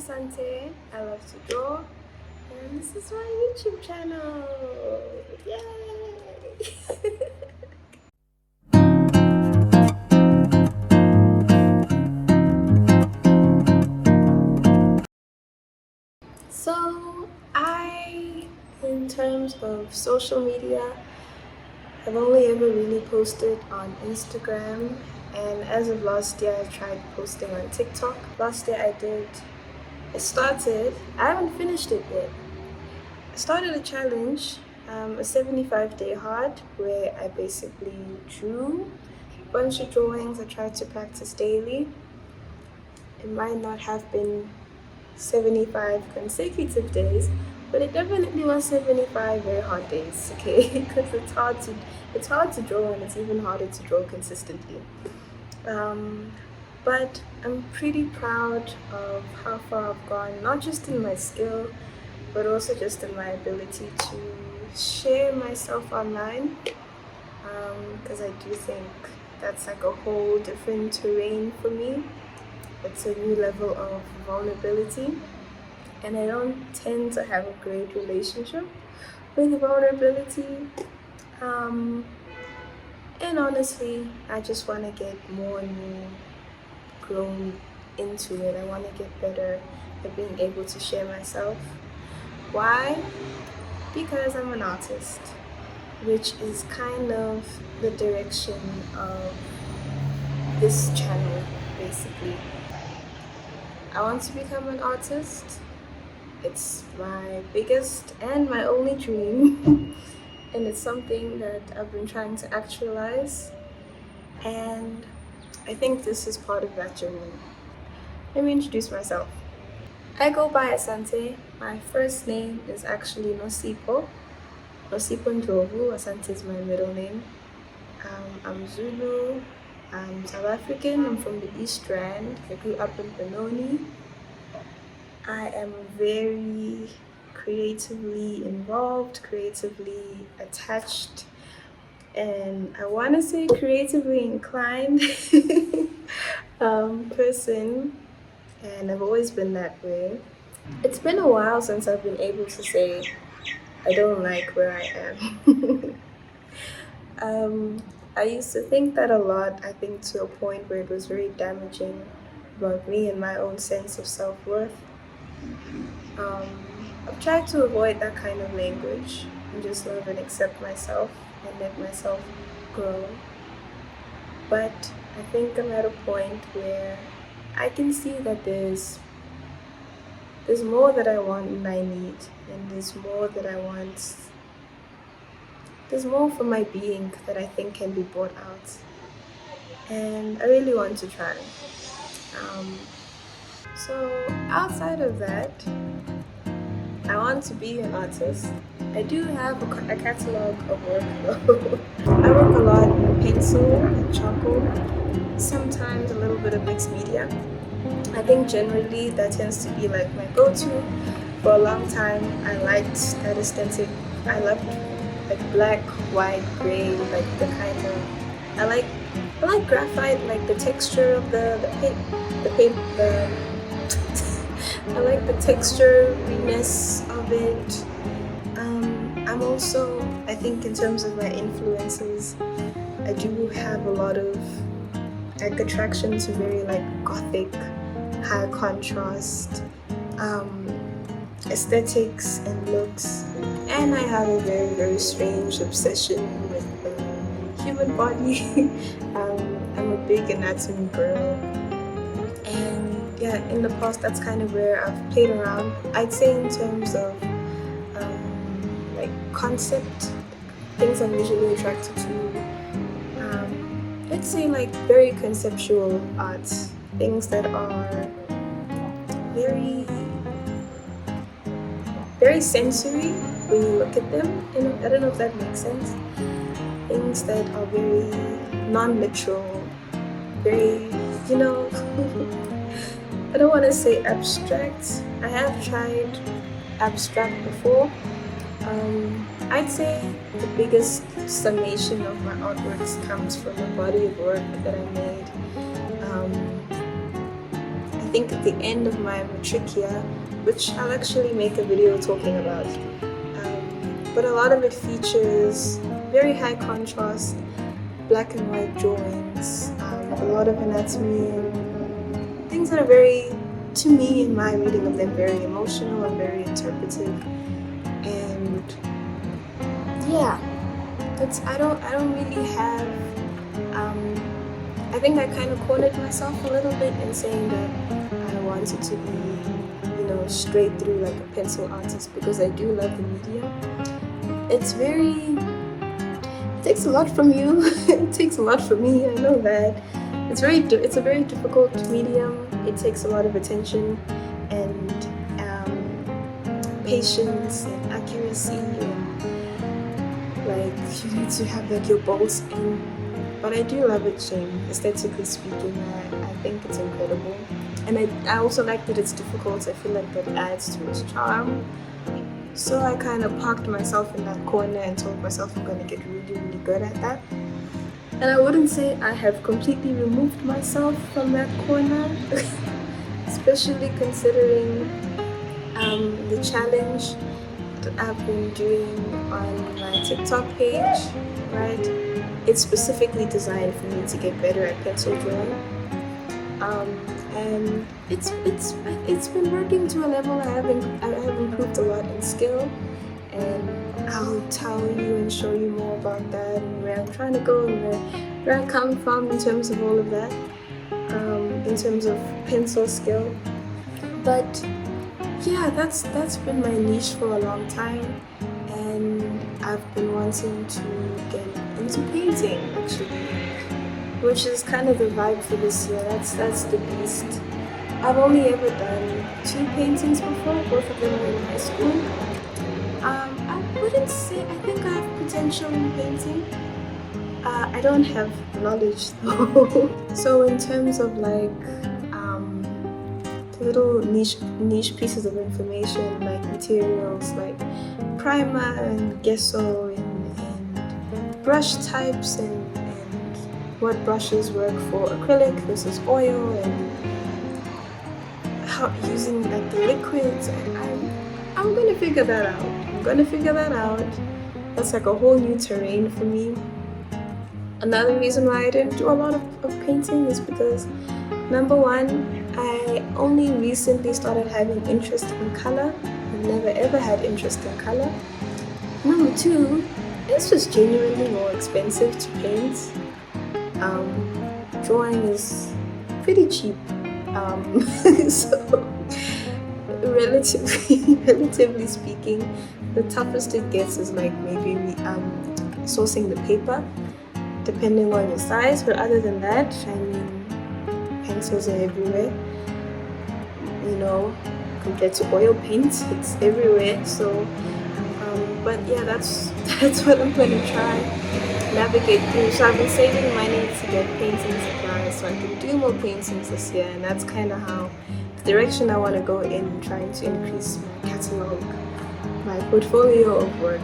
Asante. I love to draw, and this is my YouTube channel. Yay! So, in terms of social media, I've only ever really posted on Instagram, and as of last year, I tried posting on TikTok. Last year, I haven't finished it yet. I started a challenge, a 75-day hard, where I basically drew a bunch of drawings. I tried to practice daily. It might not have been 75 consecutive days, but it definitely was 75 very hard days, okay? Because it's hard to draw, and it's even harder to draw consistently. But I'm pretty proud of how far I've gone, not just in my skill, but also just in my ability to share myself online. Because I do think that's like a whole different terrain for me. It's a new level of vulnerability, and I don't tend to have a great relationship with vulnerability. And honestly, I just want to get more and more grown into it. I want to get better at being able to share myself. Why? Because I'm an artist, which is kind of the direction of this channel, basically. I want to become an artist. It's my biggest and my only dream. And it's something that I've been trying to actualize. And I think this is part of that journey. Let me introduce myself. I go by Asante. My first name is actually Ndlovu. Ndlovu. Asante is my middle name. I'm Zulu. I'm South African. I'm from the East Rand. I grew up in Benoni. I am very creatively involved, creatively attached, and I want to say creatively inclined person, and I've always been that way. It's been a while since I've been able to say I don't like where I am. I used to think that a lot, I think to a point where it was very damaging about me and my own sense of self-worth. Um, I've tried to avoid that kind of language and just love and accept myself and let myself grow. But I think I'm at a point where I can see that there's more that I want and I need, and there's more that I want. There's more for my being that I think can be brought out, and I really want to try. Um, so outside of that, I want to be an artist. I do have a catalog of work though. I work a lot in pencil and charcoal, sometimes a little bit of mixed media. I think generally that tends to be like my go-to. For a long time, I liked that aesthetic. I loved like black, white, gray, like the kind of. I like graphite, like the texture of the paint, the. I like the texturiness of it. I'm also, I think in terms of my influences, I do have a lot of like attraction to very like gothic, high contrast aesthetics and looks, and I have a very, very strange obsession with the human body. I'm a big anatomy girl, and yeah, in the past that's kind of where I've played around. I'd say in terms of like concept, things I'm usually attracted to. Let's say like very conceptual arts, things that are very, very sensory when you look at them. You know, I don't know if that makes sense. Things that are very non-literal, very, you know. I don't want to say abstract. I have tried abstract before. I'd say the biggest summation of my artworks comes from a body of work that I made. I think at the end of my matric year, which I'll actually make a video talking about. But a lot of it features very high contrast, black and white drawings, a lot of anatomy, and things that are very, to me in my reading of them, very emotional and very interpretive. And yeah, I don't really have, I think I kind of cornered myself a little bit in saying that I wanted to be, straight through like a pencil artist, because I do love the medium. It takes a lot from you. It takes a lot from me, I know that. It's a very difficult medium. It takes a lot of attention and patience and accuracy, and like you need to have like your bolts in. But I do love it, Shane. Aesthetically speaking, I think it's incredible. And I also like that it's difficult. I feel like that adds to its charm. So I kind of parked myself in that corner and told myself I'm going to get really, really good at that. And I wouldn't say I have completely removed myself from that corner, especially considering the challenge that I've been doing on my TikTok page, right? It's specifically designed for me to get better at pencil drawing. And it's been working to a level. I have improved a lot in skill, and I'll tell you and show you more about that and where I'm trying to go and where I come from in terms of all of that, in terms of pencil skill. But yeah, that's been my niche for a long time, and I've been wanting to get into painting actually, which is kind of the vibe for this year. That's the beast. I've only ever done 2 paintings before, both of them were in high school. I wouldn't say, I think I have potential in painting. I don't have knowledge though. So in terms of like little niche pieces of information, like materials like primer and gesso and brush types and what brushes work for acrylic versus oil, and how using like the liquids, and I'm gonna figure that out. That's like a whole new terrain for me. Another reason why I didn't do a lot of painting is because, number one, I only recently started having interest in color. I've never ever had interest in color. Number two, it's just genuinely more expensive to paint. Drawing is pretty cheap, so relatively speaking, the toughest it gets is like maybe sourcing the paper, depending on your size. But other than that, I mean, pencils are everywhere, compared to oil paint, it's everywhere. So but yeah, that's what I'm gonna try navigate through. So I've been saving money to get painting supplies so I can do more paintings this year, and that's kind of how the direction I want to go in, trying to increase my catalog, my portfolio of work.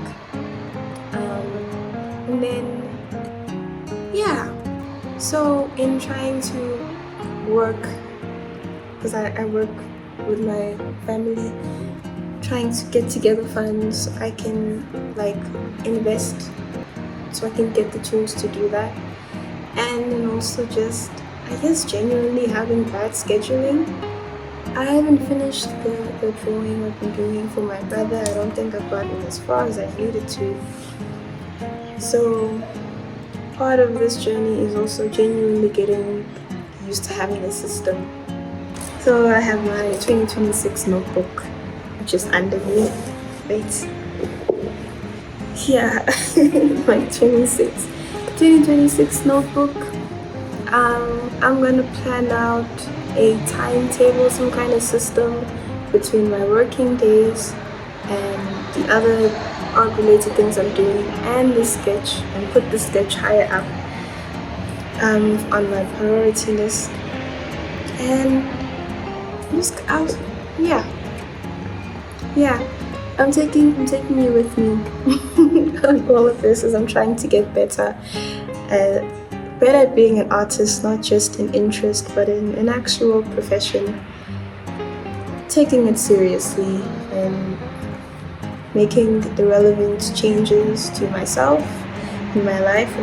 And then yeah, so in trying to work, because I work with my family, trying to get together funds so I can like invest, so I can get the tools to do that. And then also just, I guess, genuinely having bad scheduling. I haven't finished the drawing I've been doing for my brother. I don't think I've gotten as far as I needed to. So part of this journey is also genuinely getting used to having a system. So I have my 2026 notebook, which is under me. Wait. Yeah, my 2026 notebook. I'm gonna plan out a timetable, some kind of system between my working days and the other art-related things I'm doing, and the sketch, and put the sketch higher up on my priority list. And just out, yeah. I'm taking you with me on all of this as I'm trying to get better at being an artist, not just in interest but in an actual profession. taking it seriously and making the relevant changes to myself, in my life,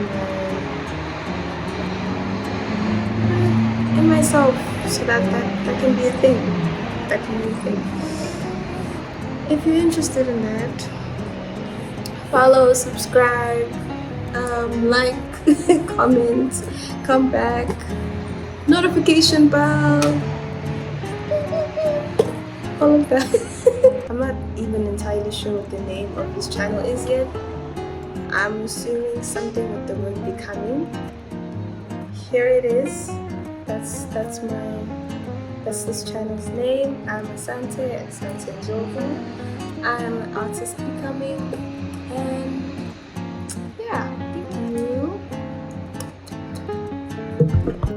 in myself, so that can be a thing. That can be a thing. If you're interested in that, follow, subscribe, like, comment, come back, notification bell, all of that. I'm not even entirely sure what the name of this channel is yet. I'm assuming something with the word becoming. Here it is. That's this channel's name. I'm Asante Ndlovu. I'm an artist becoming, and yeah, thank you.